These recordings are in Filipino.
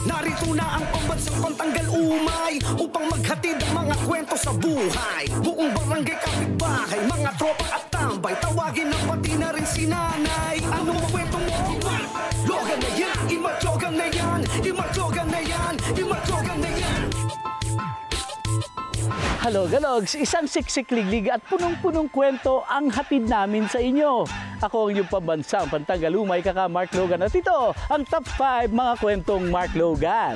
Narito na ang pambansang pantanggal umay upang maghatid ang mga kwento sa buhay. Buong barangay kapitbahay, mga tropa at tambay, tawagin na pati na rin si nanay. Anong kwento mo? Logan na yan, imatyogan na yan, imatyogan na yan, imatyogan na yan. Hello, Galogs! Isang siksik-liglig at punong-punong kwento ang hatid namin sa inyo. Ako ang iyong pambansang pantanggalumay, kaka Mark Logan. At ito ang top 5 mga kwentong Mark Logan.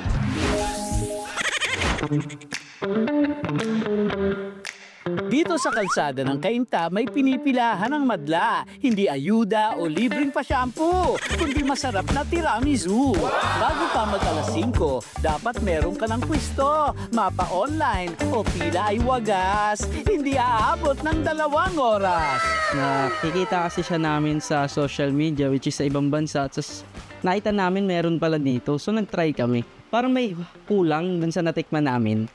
Dito sa kalsada ng Cainta, may pinipilahan ng madla. Hindi ayuda o libreng pa-shampoo, kundi masarap na tiramisu. Bago pa mag-alas 5, dapat meron ka ng pwesto, mapa online o pila ay wagas. Hindi aabot ng 2 oras. Nakikita kasi siya namin sa social media, which is sa ibang bansa. Tapos nakita namin meron pala dito. So nag-try kami. Parang may kulang dun sa natikman namin.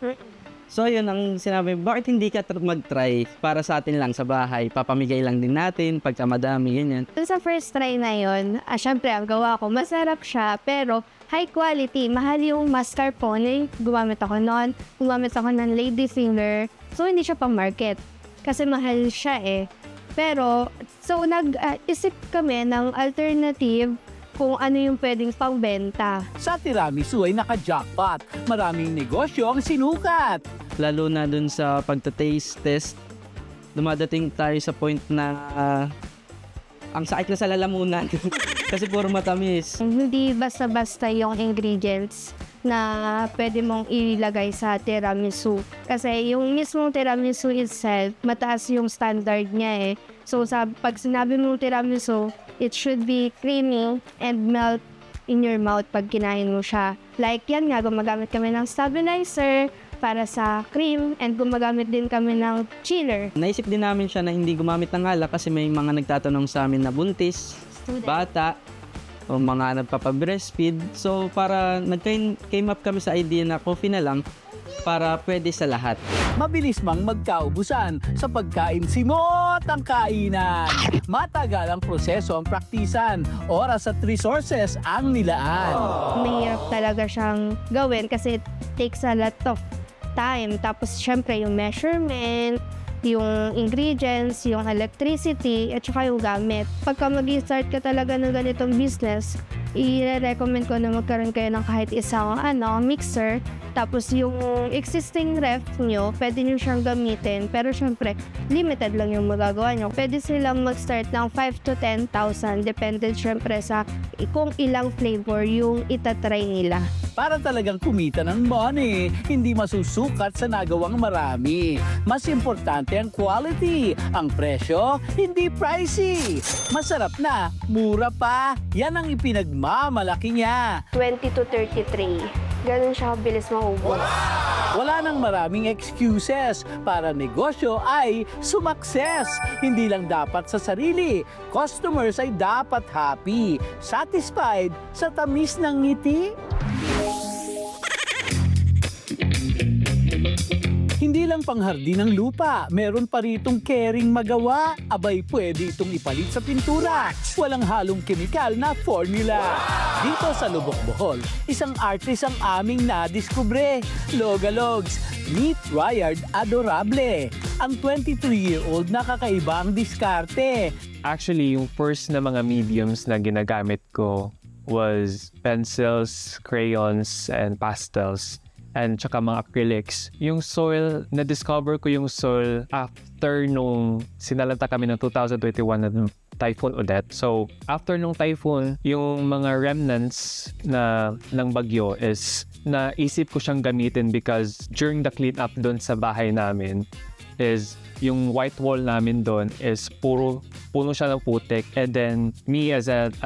So yun ang sinabi, bakit hindi ka mag-try para sa atin lang sa bahay? Papamigay lang din natin pagka madami, ganyan. Sa first try na yun, syempre ang gawa ko, masarap siya, pero high quality. Mahal yung mascarpone, gumamit ako nun. Gumamit ako ng ladyfinger. So hindi siya pang market. Kasi mahal siya eh. Pero, so nag-isip kami ng alternative kung ano yung pwedeng pangbenta. Sa tiramisu ay naka-jackpot. Maraming negosyo ang sinukat. Lalo na dun sa pagta-taste test, dumadating tayo sa point na ang sakit na sa lalamunan. Kasi puro matamis. Hindi basta-basta yung ingredients na pwede mong ilagay sa tiramisu. Kasi yung mismong tiramisu itself, mataas yung standard niya eh. So pag sinabi mong tiramisu, it should be creamy and melt in your mouth pag kinain mo siya. Like yan nga, gumagamit kami ng stabilizer para sa cream and gumagamit din kami ng chiller. Naisip din namin siya na hindi gumamit ng alak kasi may mga nagtatanong sa amin na buntis, bata, o mga nagpapa-breastfeed. So para nag-came up kami sa idea na coffee na lang para pwede sa lahat. Mabilis mang magkaubusan sa pagkain simot ang kainan. Matagal ang proseso ang praktisan. Oras at resources ang nilaan. Mahirap talaga siyang gawin kasi it takes a lot of time. Tapos syempre yung measurement, yung ingredients, yung electricity, at saka yung gamit. Pagka mag-start ka talaga ng ganitong business, i-recommend ko na magkaroon kayo ng kahit isang mixer. Tapos yung existing ref nyo, pwede nyo siyang gamitin. Pero syempre, limited lang yung magagawa nyo. Pwede silang mag-start ng 5 to 10,000. Depende syempre sa kung ilang flavor yung itatry nila. Para talagang kumita ng money, hindi masusukat sa nagawang marami. Mas importante ang quality. Ang presyo, hindi pricey. Masarap na, mura pa. Yan ang ipinagmamalaki niya. 20 to 33. Ganun siya kabilis maubos. Wala nang maraming excuses para negosyo ay sumakses. Hindi lang dapat sa sarili. Customers ay dapat happy, satisfied sa tamis ng ngiti. Hindi lang panghardin ng lupa, meron pa ritong caring magawa. Abay, pwede itong ipalit sa pintura. Walang halong kemikal na formula. Dito sa Lubok, Bohol, isang artist ang aming nadiskubre. Logalogs, meet Ryard Adorable. Ang 23-year-old na kakaibang diskarte. Actually, yung first na mga mediums na ginagamit ko was pencils, crayons, and pastels. And tsaka mga acrylics. Yung soil, na-discover ko yung soil after nung sinalanta kami ng 2021 na Typhoon Odette. So, after nung typhoon, yung mga remnants ng bagyo is naisip ko siyang gamitin because during the cleanup doon sa bahay namin is yung white wall namin doon is puno siya ng putik. And then me as an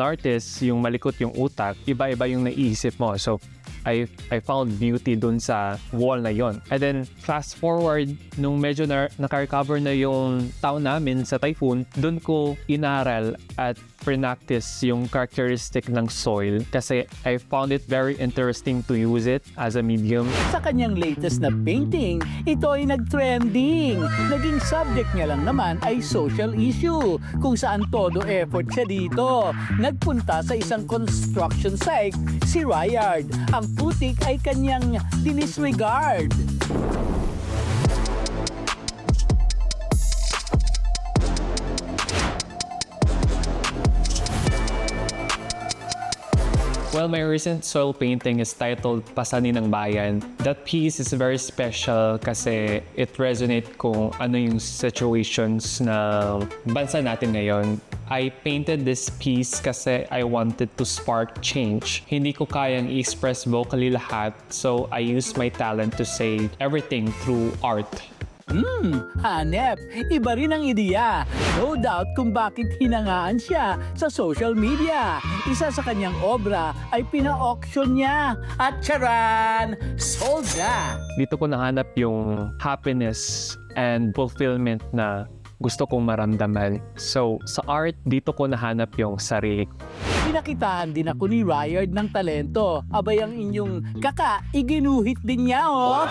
artist, yung malikot yung utak, iba-iba yung naisip mo. So, I found beauty dun sa wall na yon. And then, fast forward, nung medyo naka-recover na yung town namin sa typhoon, dun ko inaral at practice yung characteristic ng soil kasi I found it very interesting to use it as a medium. Sa kanyang latest na painting, ito ay nag-trending. marketing. Naging subject niya lang naman ay social issue, kung saan todo effort siya dito. Nagpunta sa isang construction site, si Ryard. Ang putik ay kanyang dinisregard. Well, my recent soil painting is titled Pasanin ng Bayan. That piece is very special kasi it resonate kung ano yung situations na bansa natin ngayon. I painted this piece kasi I wanted to spark change. Hindi ko kayang i-express vocally lahat, so I used my talent to say everything through art. Hanep, iba rin ang ideya. No doubt kung bakit hinangaan siya sa social media. Isa sa kanyang obra ay pina-auction niya. At charan! Sold na! Dito ko nahanap yung happiness and fulfillment na gusto kong maramdaman. So, sa art, dito ko nahanap yung sarili. Pinakitaan din ako ni Ryard ng talento. Abay ang inyong kaka, iginuhit din niya, oh!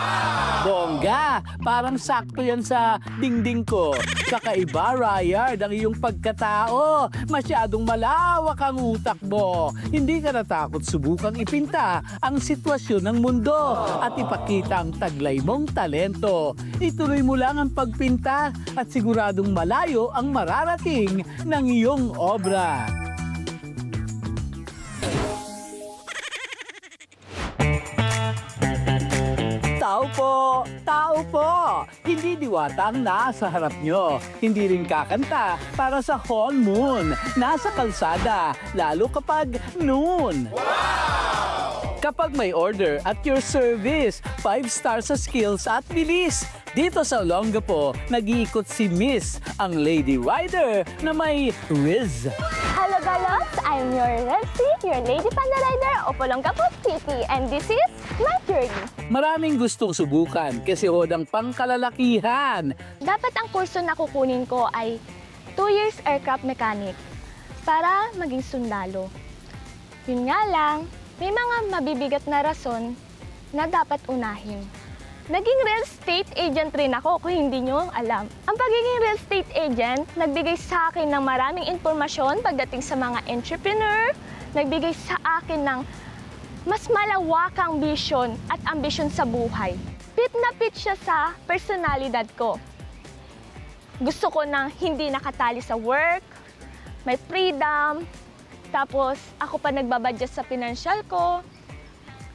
Bongga! Parang sakto yan sa dingding ko. Kakaiba, Ryard, ang iyong pagkatao. Masyadong malawak ang utak mo. Hindi ka natakot subukang ipinta ang sitwasyon ng mundo at ipakita ang taglay mong talento. Ituloy mo lang ang pagpinta at siguradong malayo ang mararating ng iyong obra. Tao po! Tao po! Hindi diwata ang nasa harap nyo. Hindi rin kakanta para sa whole moon. Nasa kalsada, lalo kapag noon. Kapag may order at your service, 5 stars sa skills at bilis. Dito sa Olongapo, nag-iikot si Miss, ang Lady Rider na may Riz. Hello galos, I'm your Rexy, your Lady Panda Rider of Olongapo City, and this is my journey. Maraming gustong subukan kasi hodang pangkalalakihan. Dapat ang kurso na kukunin ko ay 2 years aircraft mechanic para maging sundalo. Yun nga lang, may mga mabibigat na rason na dapat unahin. Naging real estate agent rin ako kung hindi nyo alam. Ang pagiging real estate agent, nagbigay sa akin ng maraming impormasyon pagdating sa mga entrepreneur, nagbigay sa akin ng mas malawakang vision at ambisyon sa buhay. Fit na fit siya sa personalidad ko. Gusto ko nang hindi nakatali sa work, may freedom, tapos ako pa nagbabadget sa financial ko.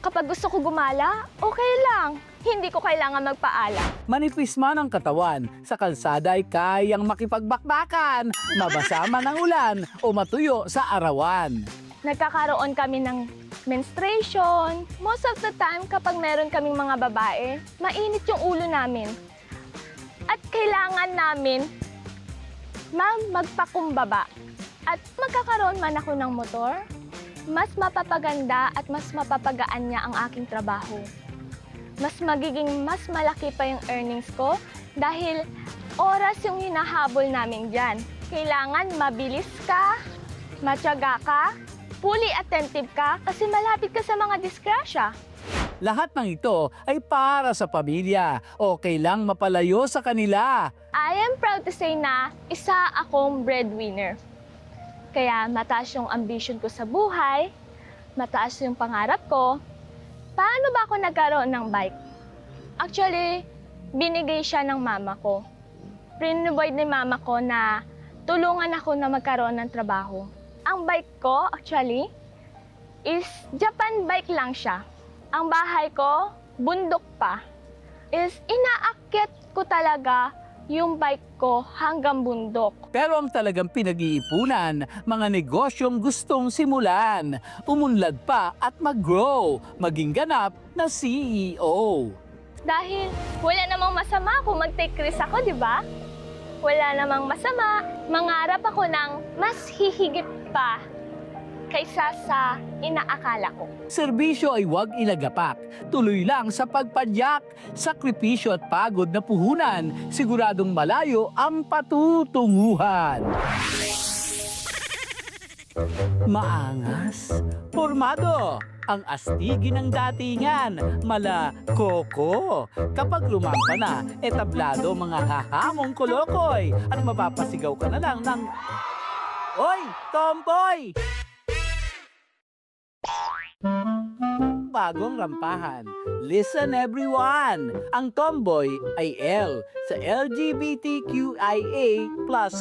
Kapag gusto ko gumala, okay lang. Hindi ko kailangan magpaalam. Manipis man ang katawan, sa kalsada ay kayang makipagbakbakan, mabasa man ang ulan o matuyo sa arawan. Nagkakaroon kami ng menstruation. Most of the time, kapag meron kaming mga babae, mainit yung ulo namin. At kailangan namin magpakumbaba. At magkakaroon man ako ng motor, mas mapapaganda at mas mapapagaan niya ang aking trabaho. Mas magiging mas malaki pa yung earnings ko dahil oras yung hinahabol namin dyan. Kailangan mabilis ka, matyaga ka, fully attentive ka kasi malapit ka sa mga disgrasya. Lahat ng ito ay para sa pamilya. Okay lang mapalayo sa kanila. I am proud to say na isa akong breadwinner. Kaya mataas yung ambition ko sa buhay, mataas yung pangarap ko. Paano ba ako nagkaroon ng bike? Actually, binigay siya ng mama ko. Prinubide ni mama ko na tulungan ako na magkaroon ng trabaho. Ang bike ko, actually, is Japan bike lang siya. Ang bahay ko, bundok pa. Is inaakyat ko talaga yung bike ko hanggang bundok. Pero ang talagang pinag-iipunan, mga negosyong gustong simulan, umunlad pa at mag-grow, maging ganap na CEO. Dahil wala namang masama kung mag-take risk ako, di ba? Wala namang masama, mangarap ako ng mas hihigit pa kaysa sa inaakala ko. Serbisyo ay huwag ilagapak. Tuloy lang sa pagpadyak, sakripisyo at pagod na puhunan. Siguradong malayo ang patutunguhan. Maangas, formado, Ang astigi ng datingan, mala koko. Kapag lumampa na, etablado mga hahamong kolokoy at mapapasigaw ka na lang ng, "Oy, tomboy!" Bagong rampahan. Listen everyone! Ang tomboy ay L sa LGBTQIA+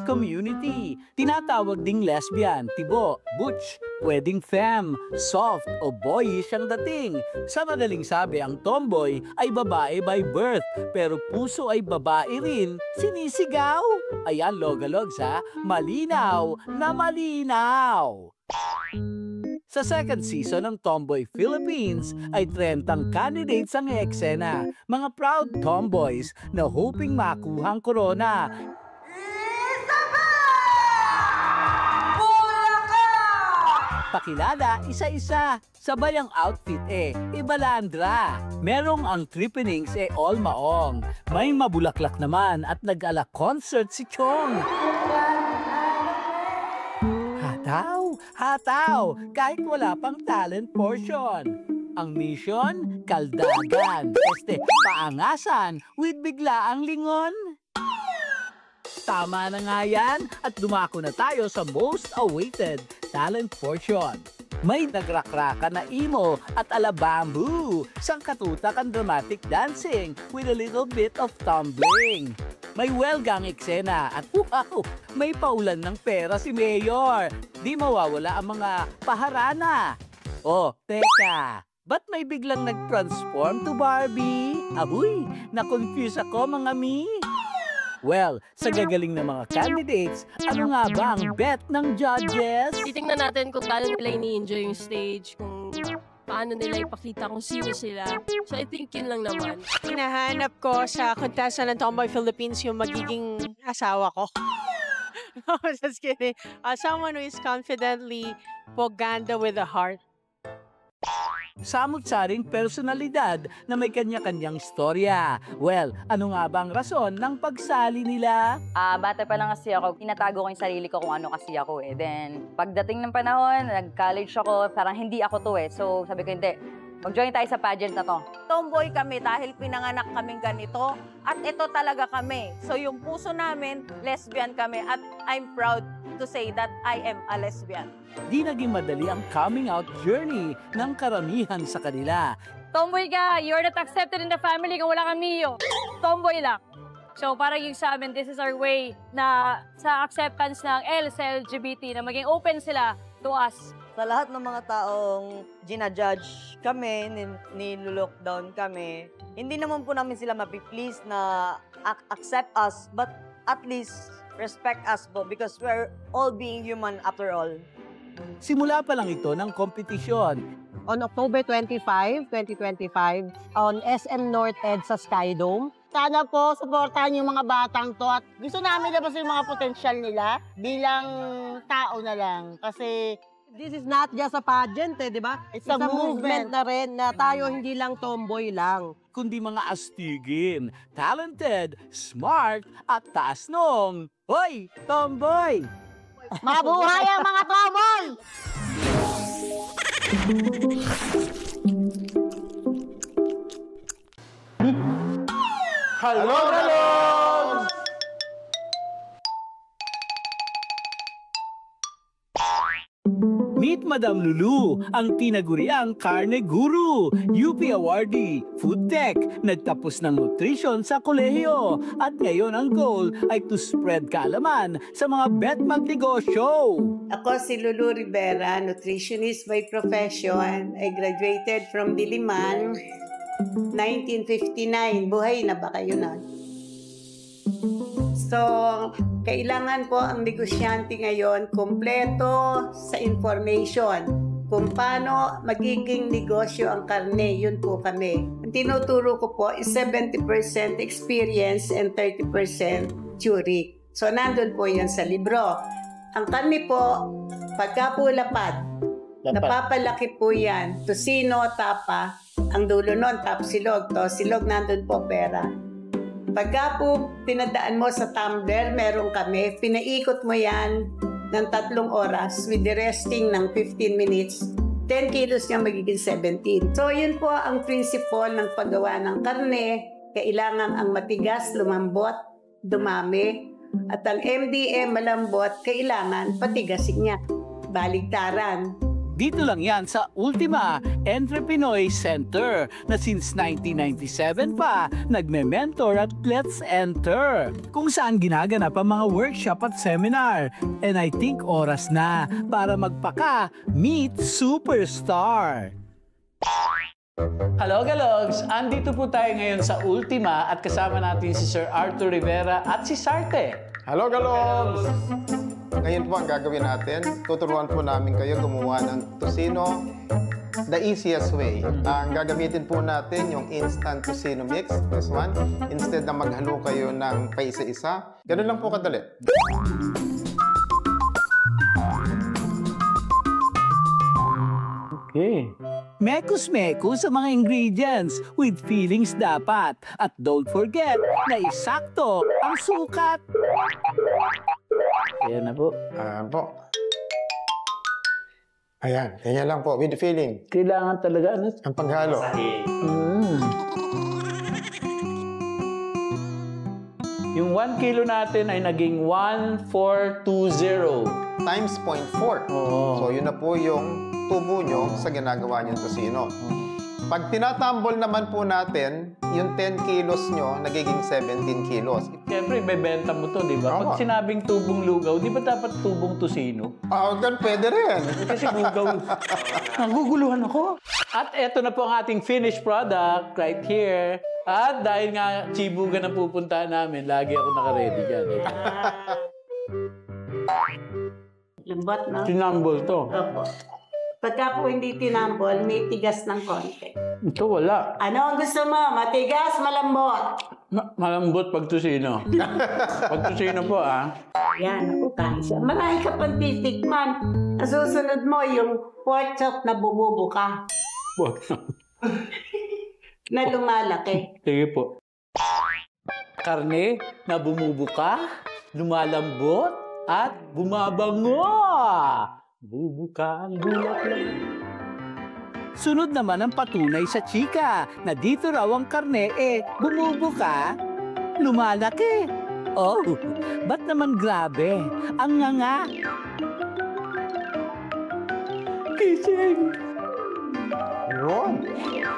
community. Tinatawag ding lesbian, tibo, butch, pwedeng femme, soft o boyish ang dating. Sa madaling sabi, ang tomboy ay babae by birth, pero puso ay babae rin, sinisigaw. Ayan, Logalogs ha, malinaw na malinaw. Sa second season ng Tomboy Philippines ay 30 candidates ang eksena, mga proud tomboys na hoping makuha ang corona. Pakilala isa-isa, sabay ang outfit ibalandra. Merong ang trippinings all maong. May mabulaklak naman at nag-ala concert si Chong. Hataw, kahit wala pang talent portion. Ang mission, kaldagan, paangasan with biglaang lingon. Tama na nga yan at dumako na tayo sa most awaited talent portion. May nagrakraka na emo at alabambu, sangkatutak ang dramatic dancing with a little bit of tumbling. May welgang eksena at wow, may paulan ng pera si Mayor. Di mawawala ang mga paharana. Oh, teka, ba't may biglang nag-transform to Barbie? Abuy, na-confuse ako mga mi. Well, sa gagaling ng mga candidates, ano nga ba ang bet ng judges? Titingnan natin kung paano nila ini-enjoy yung stage, kung paano nila ipakita kung sino sila. So I think yun lang naman. Hinahanap ko sa contestant ng Tomboy Philippines yung magiging asawa ko. No, just kidding. Someone who is confidently poganda with a heart. Samut-saring personalidad na may kanya-kanyang storya. Well, ano nga bang rason ng pagsali nila? Bata pa lang kasi ako, tinatago ko yung sarili ko kung ano kasi ako Then, pagdating ng panahon, nag-college ako, parang hindi ako to So, sabi ko, hindi. Mag-join tayo sa pageant na to. Tomboy kami dahil pinanganak kaming ganito at ito talaga kami. So, yung puso namin, lesbian kami at I'm proud to say that I am a lesbian. Di naging madali ang coming out journey ng karamihan sa kanila. Tomboy ka, you're not accepted in the family kung wala kang Mio. Tomboy lang. So parang yung sa amin, this is our way na sa acceptance ng L sa LGBT na maging open sila to us. Sa lahat ng mga taong ginajudge kami, nilulockdown kami, hindi naman po namin sila mapiplease na accept us, but at least respect us po because we're all being human after all. Simula pa lang ito ng kompetisyon. On October 25, 2025, on SM North Ed sa Skydome, sana po supportahan yung mga batang to at gusto namin labas yung mga potensyal nila bilang tao na lang. Kasi this is not just a pageant di ba? It's a movement na rin na tayo hindi lang tomboy lang. Kundi mga astigin, talented, smart, at taas nung, hoy, tomboy! Mabuhay ang mga tomboy! Hello, hello! Meet Madam Lulu, ang tinaguriang karne guru, UP awardee, food tech, nagtapos ng nutrition sa kolehiyo, at ngayon ang goal ay to spread kaalaman sa mga bet magnegosyo. Ako si Lulu Rivera, nutritionist by profession. I graduated from Diliman, 1959. Buhay na ba kayo nun? So, kailangan po ang negosyante ngayon kompleto sa information kung paano magiging negosyo ang karne. Yun po kami. Ang tinuturo ko po is 70% experience and 30% theory. So, nandun po yan sa libro. Ang karne po, pagka po lapad, napapalaki po yan. Tosino, tapa, ang dulo nun, tapsilog. To silog, nandun po pera. Pagka po pinadaan mo sa tumbler, meron kami, pinaikot mo yan ng 3 oras with the resting ng 15 minutes. 10 kilos niya magiging 17. So yun po ang principle ng paggawa ng karne. Kailangan ang matigas, lumambot, dumami. At ang MDM malambot, kailangan patigasin niya. Baligtaran. Dito lang yan sa Ultima Entrepreneur Center na since 1997 pa nagme-mentor at Let's Enter, kung saan ginaganap ang mga workshop at seminar. And I think oras na para magpaka meet superstar. Hello, Galogs! Andito po tayo ngayon sa Ultima at kasama natin si Sir Arthur Rivera at si Sarte. Hello, Galogs! Ngayon po ang gagawin natin, tuturuan po namin kayo gumawa ng tocino the easiest way. Ang gagamitin po natin yung instant tocino mix, this one. Instead na maghalo kayo ng paisa-isa, ganun lang po kadali. Okay. Mekus-mekus sa mga ingredients with feelings dapat. At don't forget na isakto ang sukat. Ayan na po. Ayan po. Ayan, ganyan lang po, with feeling. Kailangan talaga ano? Ang paghalo. Yung 1 kilo natin ay naging 1,420. Times 0.4. So yun na po yung tubo nyo sa ginagawa niyong tocino. Pag tinatambol naman po natin, yung 10 kilos nyo, nagiging 17 kilos. Siyempre, ibebenta mo to, di ba? Pag sinabing tubong lugaw, di ba dapat tubong tocino? Gan pwede rin. Kasi lugaw. Naguguluhan ako. At eto na po ang ating finished product right here. At dahil nga Chibugan ang pupuntahan namin, lagi ako naka-ready dyan. Lambot, no? Tinambol to. Opo. Pagka po hindi tinambol, may tigas ng konti. Ito wala. Ano ang gusto mo? Matigas, malambot? Malambot pag tocino. Pag tocino po, Yan, ako kahit siya. Marami ka pang titikman. Ang susunod mo, yung pork chop na bumubuka. Na lumalaki. Sige po. Karne na bumubuka, lumalambot, at bumabango. Bubuka ang bulaklak. Sunod naman ang patunay sa chika na dito raw ang karne bumubuka, lumalaki. Oh, ba't naman grabe? Ang nga. Kising.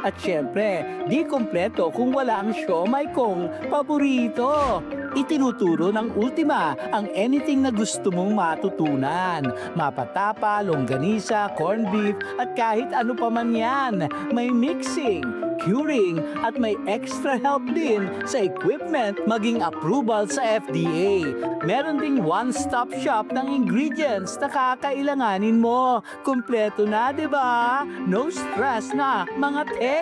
At syempre, di kompleto kung wala ang siomai kong paborito. Itinuturo ng Ultima ang anything na gusto mong matutunan. Mapatapa, longganisa, corned beef, at kahit ano pa man yan. May mixing, curing, at may extra help din sa equipment maging approval sa FDA. Meron ding one-stop shop ng ingredients na kakailanganin mo. Kompleto na, di ba? No stress na, mga te!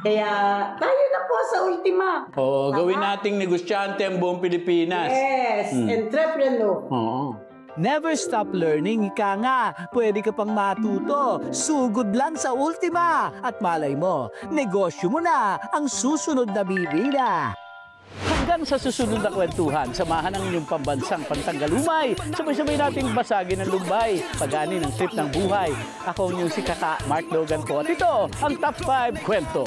Kaya tayo na po sa Ultima. Oo, gawin nating negosyante ang buong Pilipinas. Yes, entrepreneur. Oo. Never stop learning, ika nga. Pwede ka pang matuto. Sugod lang sa Ultima. At malay mo, negosyo mo na ang susunod na bibida. Hanggang sa susunod na kwentuhan, samahan ang inyong pambansang pantanggalumay. Sabay-sabay nating basagin ang lumbay, pagani ng trip ng buhay. Ako ang inyong si Kaka Mark Logan po. At ito, ang Top 5 Kwento.